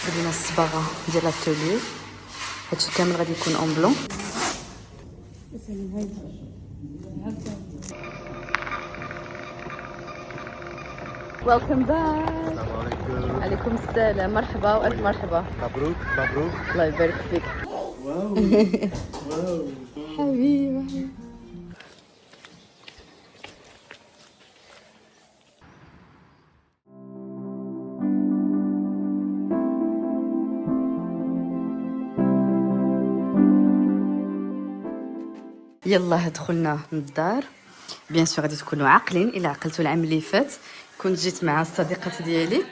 بدينا الصباغه ديال الاتولي. هادشي كامل غادي يكون اون بلون. ويلكم باك. السلام عليكم. عليكم السلام. مرحبا والف مرحبا. مبروك مبروك. الله يبارك فيك. واو واو حبيبي. يلا دخلنا من الدار. بيان سور غادي تكونوا عاقلين الا عقلتوا العام اللي فات كنت جيت مع الصديقات ديالي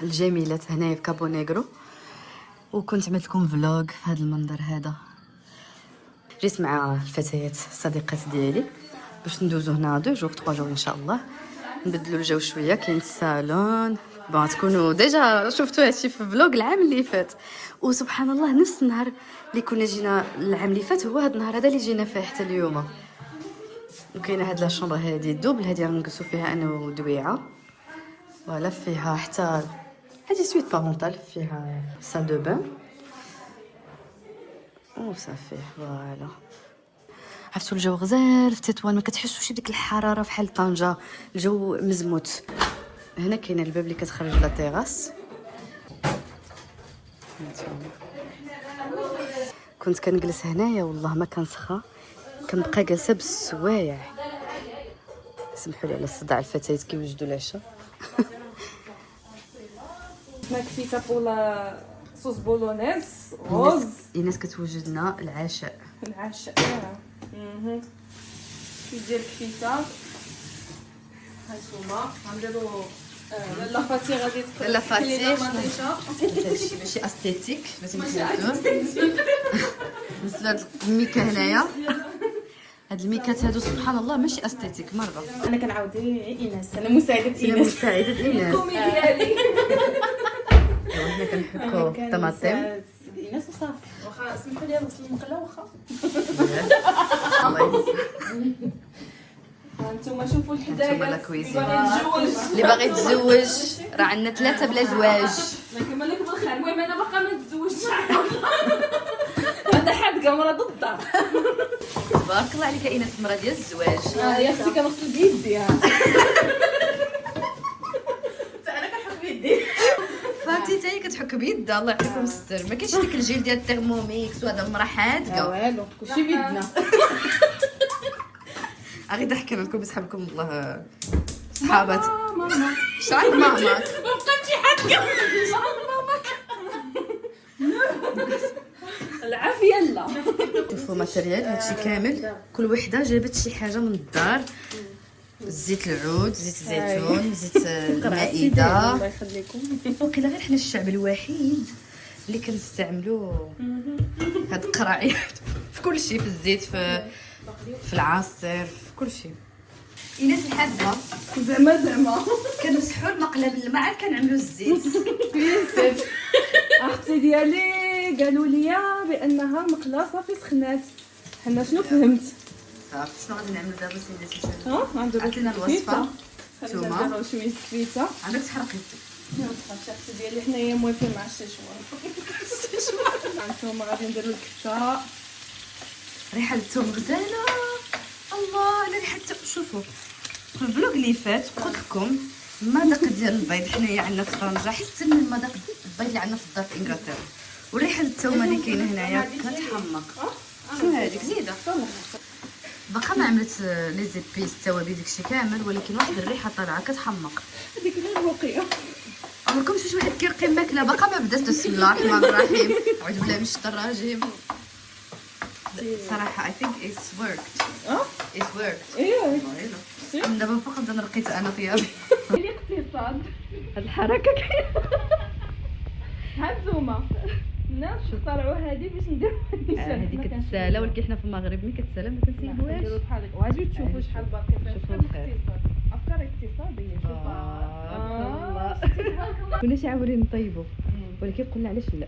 الجميلات هنايا في كابو نيغرو، وكنت عملت لكم فلوغ في هذا المنظر هذا. جيت مع الفتيات الصديقات ديالي باش ندوزو هنا 2 جور 3 جور ان شاء الله، نبدلوا الجو شويه. كاين الصالون بون تكونوا ديجا شفتوا هادشي في فلوغ العام اللي فات. وسبحان الله نفس النهار اللي كنا جينا العام اللي فات هو هذا النهار هذا اللي جينا فيه حتى اليوم. وكاينه هاد لا شومبر هادي الدوبل هادي نجلسوا فيها انا ودويعه، ولا فيها حتى هادي سويت بارونتال، فيها سال دو بان وصافي. فوالا عرفتوا الجو غزال في تطوان، ما كتحسوش بديك الحراره فحال طنجه، الجو مزموت. هنا كاين الباب اللي كتخرج لا تيراس. كنت كنجلس هنايا والله ما كنسخى، كنبقى جالسه بالسوايع. سمحوا لي على الصداع، الفتيات كيوجدوا العشاء. ما كفيته بولا صوص بولونيز غوز. الناس كتوجد لنا العشاء. العشاء كيدير كفيته. هانتوما غنديرو لافاتي غادي لافاتي هادشي ماشي استيتيك، لازم نزيدو مثل هاد الميكا هنايا. هاد الميكات هادو سبحان الله ماشي استيتيك مره. انا كنعاود ايناس، انا مساعده هي ايناس. مساعده ايناس. الكومي ديالي. حنا كنحكو الطماطم. ايناس وصافي. واخا سمحوا لي نغسل المقله واخا. الله هانتوما شوفوا الحداقه. هانتوما لا كويزين. باغي نتزوج. اللي باغي يتزوج راه عندنا 3 بلا زواج. الله يكمل لك بالخير. المهم انا باقا ما تزوجتش. هذا حد مرة ضد الدار. تبارك الله عليك ايناس، المراه ديال الزواج. يا اختي كنغسل بيدي. انا كنحط بيدي. فهمتي حتى هي كتحك بيدها. الله يعطيكم الستر. ما كاينش ديك الجيل ديال الترموميكس وهذا المراه حادقه. والو كلشي بيدنا. غير ضحكنا لكم بصحابكم الله صحابات. ماما شعرك ماماك ما بقات شي حاجه. ماماك العافيه. لا شوفوا ماتيريال هادشي كامل، كل وحده جابت شي حاجه من الدار. زيت العود، زيت الزيتون، زيت المائده. الله يخليكم. وقيلا غير حنا الشعب الوحيد اللي كنستعملوا هاد القراعيات في كل شيء، في الزيت، في العصير، في كل شيء. ايناس الحاجه زعما كنمسحوا المقله بالماء عاد كنعملوا الزيت. اختي ديالي قالوا لي بانها مقله صافي سخنات. حنا شنو فهمت؟ صافي شنو غادي نعملوا دابا سيداتي؟ غنديرو عطينا الوصفه. نتوما نديرو شويه كفيته. عندك تحرقي اختي ديالي حنايا موافقين مع الشيشوان. هانتوما غادي نديرو الكبشه. ريحه الثوم غزاله. الله على ريحه الثوم. شوفوا في الفلوق اللي فات قلت لكم المذاق ديال البيض حنايا عندنا في طنجه حس من المذاق البيض اللي عندنا في الدار في انجلترا، وريحه الثوم اللي كاينه هنايا كتحمق. شنو هذيك زيده؟ باقا ما عملت لي زيبيس التوابل داكشي كامل، ولكن واحد الريحه طالعه كتحمق. هذيك غير الرقيه. عمركم شفتوا واحد كيرقي الماكله باقا ما بدات؟ بسم الله الرحمن الرحيم. اعوذ بالله من الشيطان الرجيم. صراحه I think it's worked. It's worked. اييه من دابا فقط انا لقيت انا ثيابي. الاقتصاد. هاد الحركه كاينه. هانتوما الناس اخترعوا هذه باش نديروا هذه كتسالى، ولكن حنا في المغرب ملي كتسالى ما كنسيبوهاش. نديروا بحال هكا وغادي تشوفوا شحال باقي فيها. شوفوا الخير. افكار اقتصاديه. كنا شي عاورين نطيبوا، ولكن قلنا علاش لا.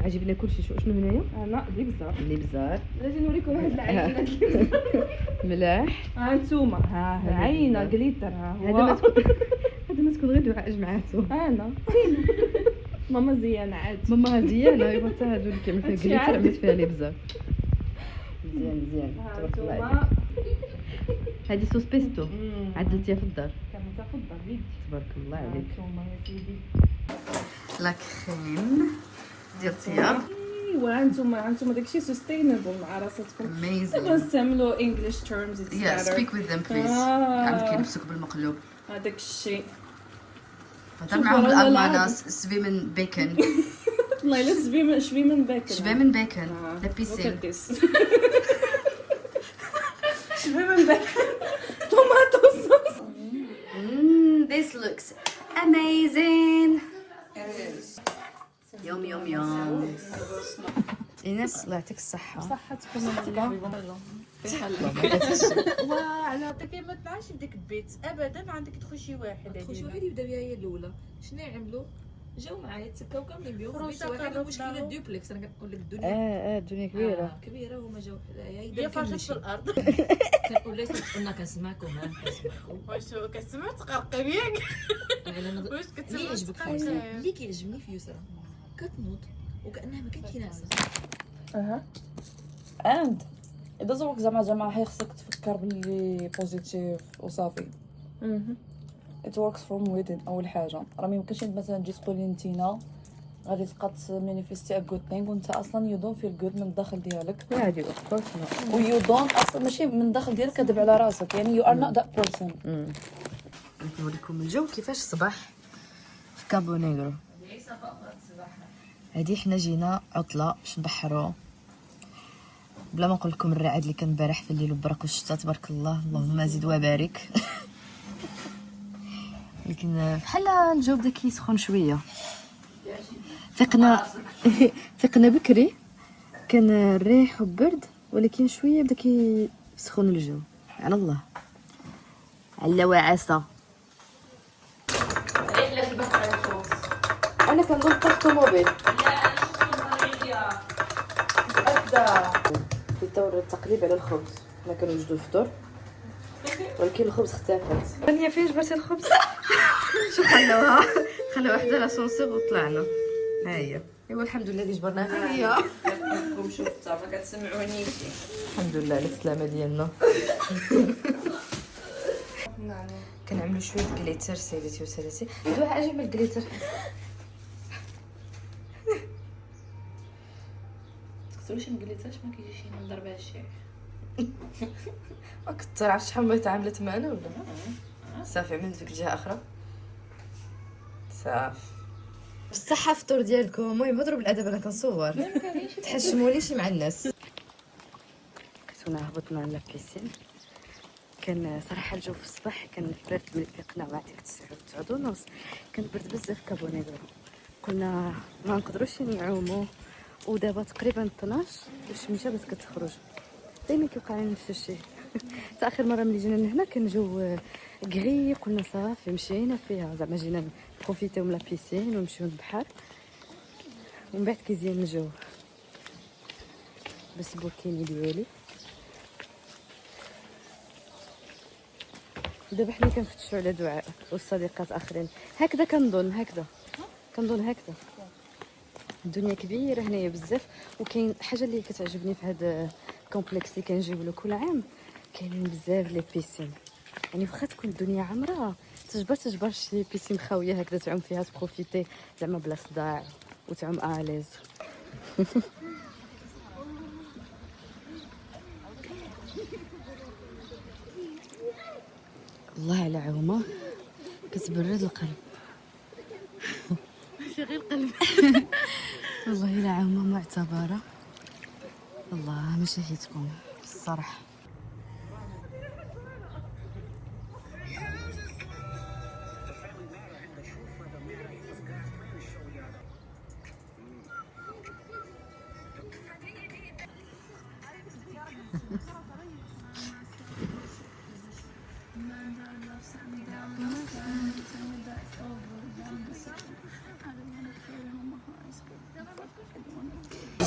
عجبنا كلشي. شنو هنايا؟ انا اللي بزاف. اللي بزار. غادي نوريكم واحد العينه. ملاح. ها انتوما ها العينه قليتر. ها هو هذا ما تكون غير دعاء جمعاتو. انا ماما زيانة عاد. ماما هزيانه ايوا حتى هادو اللي كيعمل فيها هادشي كليتر عادي. عملت فيها لي بزاف. مزيان تبارك الله عليك. هانتوما هذه صوص بيستو عدلتيها في الدار كانت تاخد ضربيت. تبارك الله عليك. هانتوما يا سيدي. لا كريم ديال الطياب ايوا هانتوما داكشي سستينبل مع راساتكم. دابا amazing. نستعملوا انجلش تيرمز اتس Yeah, speak with them please. عم كيلبسوك بالمقلوب. هذاك الشيء. هضر شوفوا معاهم رانا بالالماناس سفي من بيكن. والله الا شوي من باكر. شبه من بيكن. لا بيسين. شوي من باكر. طوماطو صوص. This looks amazing. يوم يوم يوم. إيناس الله يعطيك الصحة. صحتكم الله. وعلاقتك ما طلعش لديك البيت ابدا، ما عندك تدخل شي واحد. شي واحد يبدا بها هي الاولى. شنو يعملوا؟ جاو معايا تسكاو كاملين بيهم. البيت واحد المشكله دوبلكس. انا كنقول لك الدنيا الدنيا كبيرة. كبيره. هما جاو حدايا هي يدير فاشت في الارض. كنقول لها كنا كنسمعكم كنسمعكم. واش كتسمع تقرقب ياك؟ واش اللي كتسمع يعجبك تقرقب؟ فيها اللي كيعجبني في يسرا كتنوض وكانها ما كانش ناعسه. and it doesn't work زعما جماعة خصك تفكر باللي بوزيتيف وصافي. it works from within. اول حاجه راه ما يمكنش مثلا تجي تقول لي نتينا غادي تبقى تمانيفيستي ا جود ثينغ وانت اصلا يو دونت فيل جود من الداخل ديالك. عادي اوف كورس نو. ويو دونت اصلا ماشي من الداخل ديالك كذب على راسك، يعني يو ار نوت ذات بيرسون. نوريكم الجو كيفاش الصباح في كابو نيغرو. هادي حنا جينا عطله باش نبحرو بلا ما نقول لكم الرعد اللي كان امبارح في الليل وبرق والشتا تبارك الله اللهم زد وبارك. لكن بحال الجو بدا كيسخن شويه. فقنا بكري كان الريح وبرد ولكن شويه بدا كيسخن الجو. على الله على وعسى. انا كنظن في الطوموبيل في الدور التقليب على الخبز. حنا كنوجدوا الفطور ولكن الخبز اختفت. ثانيه فين جبرتي الخبز؟ شو خلوها حتى لاسونسور وطلعنا. ها هي ايوا الحمد لله اللي جبرناها هي. كم شفتها ما كتسمعونيش. الحمد لله على السلامه ديالنا. كنعملوا شويه الكليتر سيدتي وسادتي. دوا اجي من الكليتر. تقوليش مقليتهاش ما كيجيش من ضربها الشيء. ما كنت عرفت شحال ما تعاملت معنا ولا صافي من ديك الجهه اخرى صافي. بالصحه فطور ديالكم. المهم هضروا بالادب انا كنصور تحشمونيش مع الناس. كنتونا هبطنا لابيسين. كان صراحه الجو في الصباح كان برد ملي فيقنا مع ديك 9:09 كان برد بزاف في كابو نيغرو. قلنا ما نقدروش نعوموا ودابا تقريبا 12 الشمسه بس كتخرج. دائما كيوقع لنا نفس الشيء. حتى اخر مره ملي جينا لهنا كان جو غري قلنا صافي مشينا فيها زعما جينا بروفيتيو من لابيسين ونمشيو للبحر ومن بعد كيزيان الجو. بس بوكيني ديالي دابا حنا كنفتشوا على دعاء والصديقات اخرين هكذا كنظن هكذا. الدنيا كبيره هنايا بزاف. وكاين حاجه اللي كتعجبني في هذا الكومبلكس اللي كنجيو له كل عام كاينين بزاف لي بيسين. يعني واخا تكون الدنيا عمرها تجبر شي بيسين خاويه هكذا تعوم فيها تبروفيتي زعما بلا صداع وتعوم اليز. الله على عومه كتبرد القلب. ماشي غير القلب. والله الا عومه معتبره. الله ما شهيتكم الصراحه.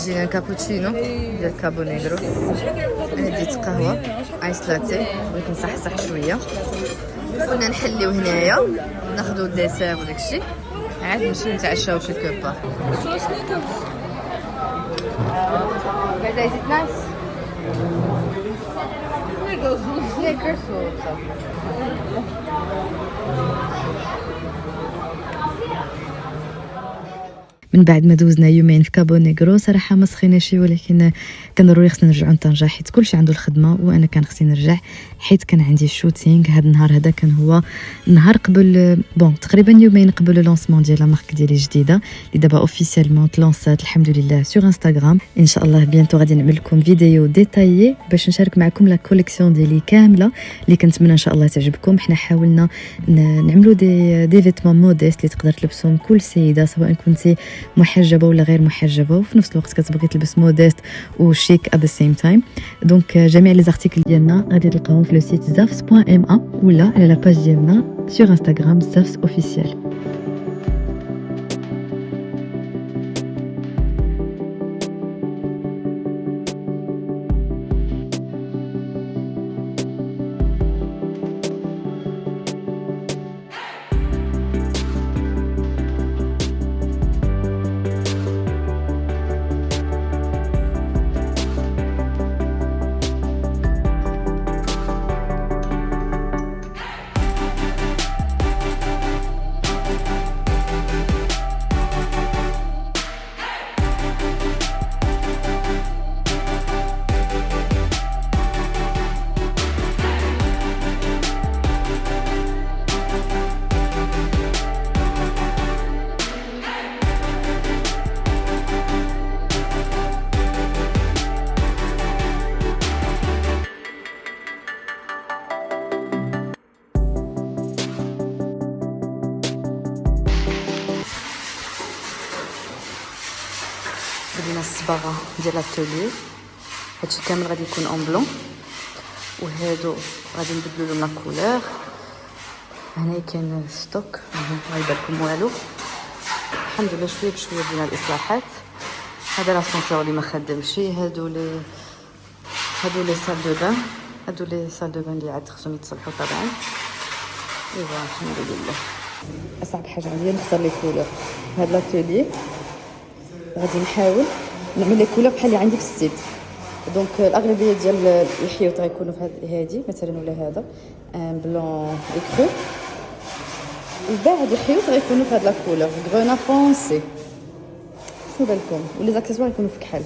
جينا كابوتشينو ديال كابو نيغرو. هديت قهوه ايس لاتيه بغيت نصحصح شويه. كنا نحليو هنايا ناخذوا الديسير وداكشي. عاد نمشيو نتعشاو شي كوبا. بعدا يزيد نايس. Snickers صافي. من بعد ما دوزنا يومين في كابو نيغرو صراحه ما سخيناش، ولكن كان ضروري خصنا نرجعوا لطنجة حيت كلشي عنده الخدمه، وانا كان خصني نرجع حيت كان عندي الشوتينغ. هذا النهار هذا كان هو النهار قبل تقريبا يومين قبل اللونسمون ديال لا مارك ديالي الجديده اللي دابا اوفيسيالمون تلونسات الحمد لله سور انستغرام. ان شاء الله بيانتو غادي نعمل لكم فيديو ديتايي باش نشارك معكم لا كوليكسيون ديالي كامله اللي كنتمنى ان شاء الله تعجبكم. حنا حاولنا نعملوا دي فيتمون موديست اللي تقدر تلبسهم كل سيده سواء كنتي محجبه ولا غير محجبه، وفي نفس الوقت كتبغي تلبس موديست وشيك ات ذا سيم تايم. دونك جميع لي زارتيكل ديالنا غادي تلقاوهم في لو سيت zafs.ma ولا على لا باج ديالنا سور انستغرام zafs اوفيسيال. بدينا الصباغه ديال الاتولي، هادشي كامل غادي يكون اون بلون، وهادو غادي نبدلو لهم لا كولور. هنايا كاين ستوك ما يبان لكم والو، الحمد لله شويه بشويه بدينا الاصلاحات. هذا لاسانسور اللي ما خدمش، هادو لي سال دو بان، هادو لي سال دو بان اللي عاد خصهم يتصلحوا طبعا. ايوا الحمد لله. اصعب حاجه عندي نختار لي كولور. هاد لاتولي غادي نحاول نعمل لي كولور بحال اللي عندي في السيت. دونك الاغلبيه ديال الحيوط غيكونوا في هذه مثلا ولا هذا بلون اكرو، وباع هاد الحيوط غيكونوا في هاد لا كولور غرونا فونسي. شنو بالكم ولي زاكسيسوار يكونوا في كحل.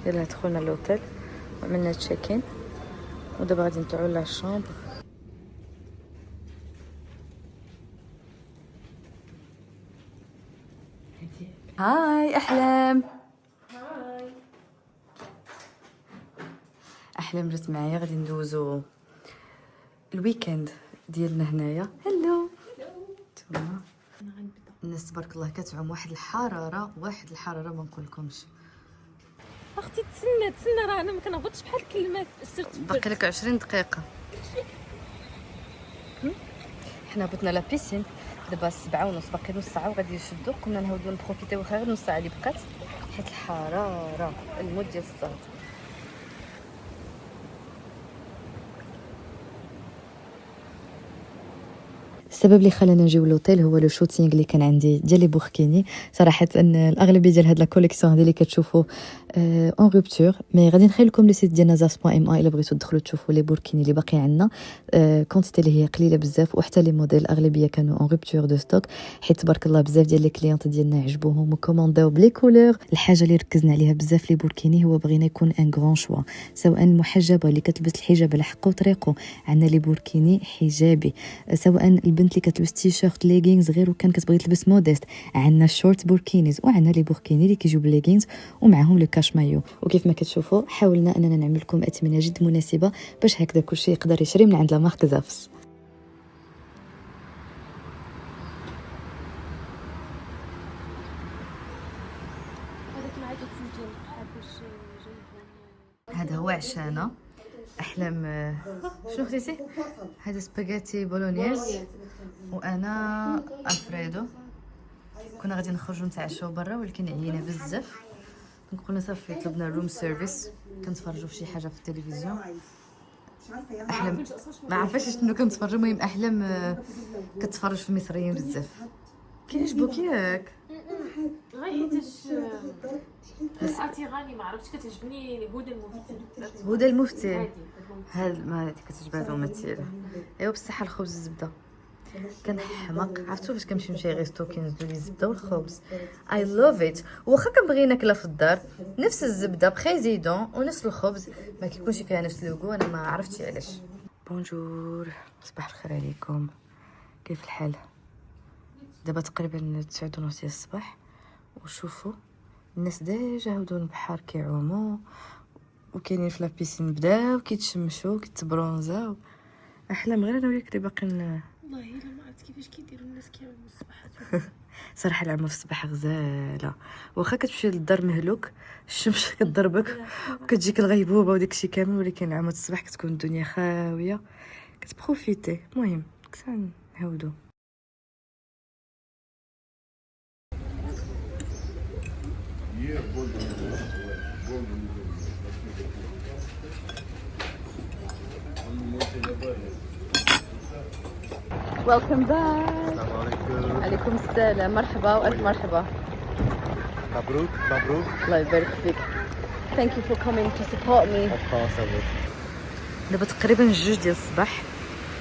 يلا دخلنا لوتيل وعملنا تشيكين، ودابا غادي نطلعوا لا الشامبر. هاي احلام. احلام جات معايا، غادي ندوزو الويكند ديالنا هنايا. هلو نتوما الناس تبارك الله كتعوم واحد الحراره ما نقولكمش. اختي تسنى راه انا ما كنهبطش بحال الكلمات سرت. باقي لك 20 دقيقه. حنا هبطنا لا بيسين دابا 7:30، باقي نص ساعه وغادي يشدو. قلنا نهودو نبروفيتيو غير نص ساعه اللي بقات حيت الحراره الموت ديال الصهد. السبب اللي خلانا نجيو لوطيل هو لو شوتينغ اللي كان عندي ديال لي بوركيني. صراحه ان الاغلبيه ديال هاد لا كوليكسيون هذه اللي كتشوفوا اون روبتور، مي غادي نخلي لكم لو سيت ديالنا zafs.ma الا بغيتو تدخلوا تشوفوا لي بوركيني اللي باقي عندنا. كونتيتي اللي هي قليله بزاف، وحتى لي موديل الاغلبيه كانوا اون روبتور دو ستوك، حيت تبارك الله بزاف ديال لي كليونط ديالنا عجبوهم وكومونداو بلي كولور. الحاجه اللي ركزنا عليها بزاف لي بوركيني هو بغينا يكون ان غران شوا، سواء محجبه اللي كتلبس الحجاب على حقه وطريقه، عندنا لي بوركيني حجابي، سواء البنت البنت اللي كتلبس تيشيرت ليغينز غير وكان كتبغي تلبس موديست. عندنا الشورت بوركينيز وعندنا لي بوركيني اللي كيجيو بالليغينز ومعاهم لو كاش مايو. وكيف ما كتشوفوا حاولنا اننا نعمل لكم اثمنه جد مناسبه باش هكذا كلشي يقدر يشري من عند لا مارك زافس. هذا هو عشانا احلام. شنو خديتي؟ هذا سباغيتي بولونيز وانا الفريدو. كنا غادي نخرجوا نتعشوا برا ولكن عيينا بزاف، قلنا صافي طلبنا الروم سيرفيس كنتفرجوا في شي حاجه في التلفزيون. احلام ما عرفاش شنو كنتفرجوا، المهم احلام كتفرج في المصريين بزاف. كيعجبوك ياك؟ غير حيتاش غاني ما عرفتش كتعجبني هدى المفتي. هدى المفتي عادي. هاد ما هادي كتعجب هاد الممثله. ايوا بصح الخبز الزبده كان حماق. عرفتوا فاش كنمشي نشري ريستو كينزلوا لي الزبده والخبز اي لاف ات. واخا كنبغي ناكلها في الدار نفس الزبده بريزيدون ونفس الخبز ما كيكونش فيها نفس اللوغو. انا ما عرفتش علاش. بونجور، صباح الخير عليكم، كيف الحال؟ دابا تقريبا 9:30 ديال الصباح وشوفوا الناس ديجا هاودوا البحر كيعوموا وكاينين في لابيسين بداو كيتشمشوا كيتبرونزاو. احلام غير انا وياك اللي باقيين. والله الا ما عرفت كيفاش كيديروا الناس كيعوموا الصباح. صراحه العوم في الصباح غزاله، واخا كتمشي للدار مهلوك الشمس كتضربك وكتجيك الغيبوبه وداكشي كامل، ولكن العوم الصباح كتكون الدنيا خاويه كتبروفيتي. المهم كنت نهودو. ويلكم باك. السلام عليكم. عليكم السلام، مرحبا والف مرحبا. مبروك مبروك. الله يبارك فيك. Thank you for coming to support me. Of course I would. دابا تقريبا 2 ديال الصباح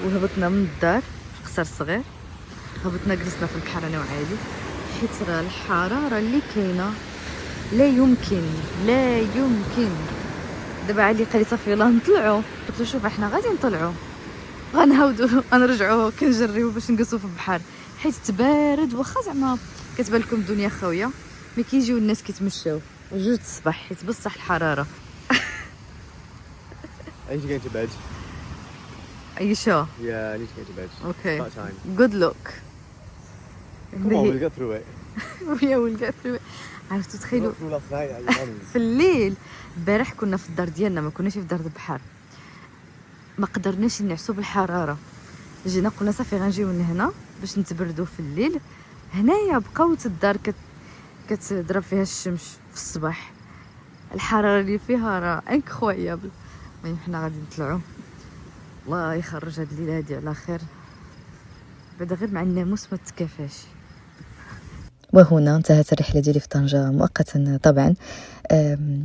وهبطنا من الدار في قصر صغير. هبطنا جلسنا في البحر انا وعادي حيت راه الحراره اللي كاينه لا يمكن لا يمكن. دابا علي قال لي صافي يلاه نطلعوا، قلت له شوف احنا غادي نطلعوا غنهاودوا غنرجعوا كنجريو باش نجلسوا في البحر حيت تبارد. واخا زعما كتبان لكم الدنيا خاويه ملي كيجيو الناس كيتمشاو 2 الصباح حيت بصح الحراره. I need to get into bed. Are you sure? Yeah, I need to get to bed. Okay. It's that time. Good luck. Come on, we'll get through it. ويا ولقى في عرفتوا تخيلوا Got through last night at your mum's. في الليل البارح كنا في الدار ديالنا ما كناش في دار البحر، ما قدرناش نعسوا بالحراره. جينا قلنا صافي غنجيو من هنا باش نتبردوا في الليل. هنايا بقاوت الدار كتضرب فيها الشمس في الصباح، الحراره اللي فيها راه انكرويابل. المهم حنا غادي نطلعوا، الله يخرج هاد الليله هادي على خير. بعدا غير مع الناموس ما تكافاش. وهنا انتهت الرحله ديالي في طنجه مؤقتا. طبعا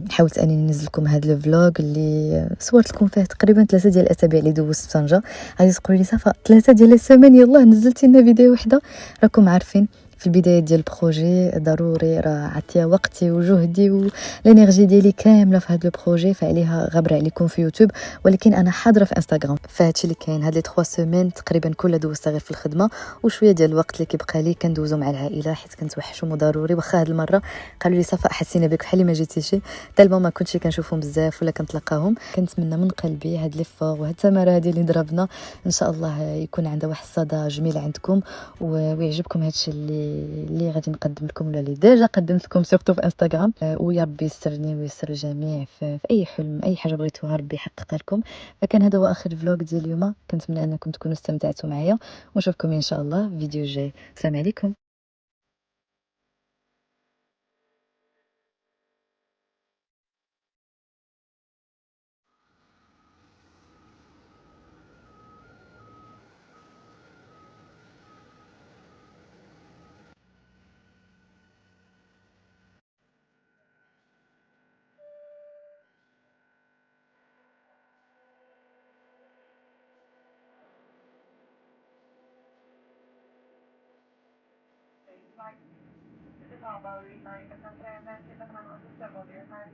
حاولت اني ننزل لكم هذا الفلوغ اللي صورت لكم فيه تقريبا 3 ديال الاسابيع اللي دوزت في طنجه. غادي تقولوا لي صافا 3 ديال السيمين يلاه نزلتي لنا فيديو وحده. راكم عارفين في البدايه ديال البروجي ضروري راه عطيا وقتي وجهدي والانرجي ديالي كامله في هذا البروجي، فعليها غبره عليكم في يوتيوب، ولكن انا حاضره في انستغرام. فهادشي اللي كاين هاد لي 3 سيمين تقريبا كلها دوزتها غير في الخدمه، وشويه ديال الوقت اللي كيبقى لي كندوزو مع العائله حيت كنتوحشهم وضروري. واخا هاد المره قالوا لي صافا حسينا بك بحال ما جيتيش، تالمون ما كنتش كنشوفهم بزاف ولا كنتلاقاهم. كنتمنى من قلبي هاد لي فور وهاد التماره هادي اللي ضربنا ان شاء الله يكون عندها واحد الصدى جميل عندكم ويعجبكم هادشي اللي غادي نقدم لكم ولا اللي ديجا قدمت لكم سورتو في انستغرام. ويا ربي يسترني ويسر الجميع في اي حلم اي حاجه بغيتوها ربي يحققها لكم. فكان هذا هو اخر فلوق ديال اليوم، كنتمنى انكم تكونوا استمتعتوا معايا ونشوفكم ان شاء الله في فيديو جاي. السلام عليكم. This is all about remark. Sometimes I sit on my own several years. I'm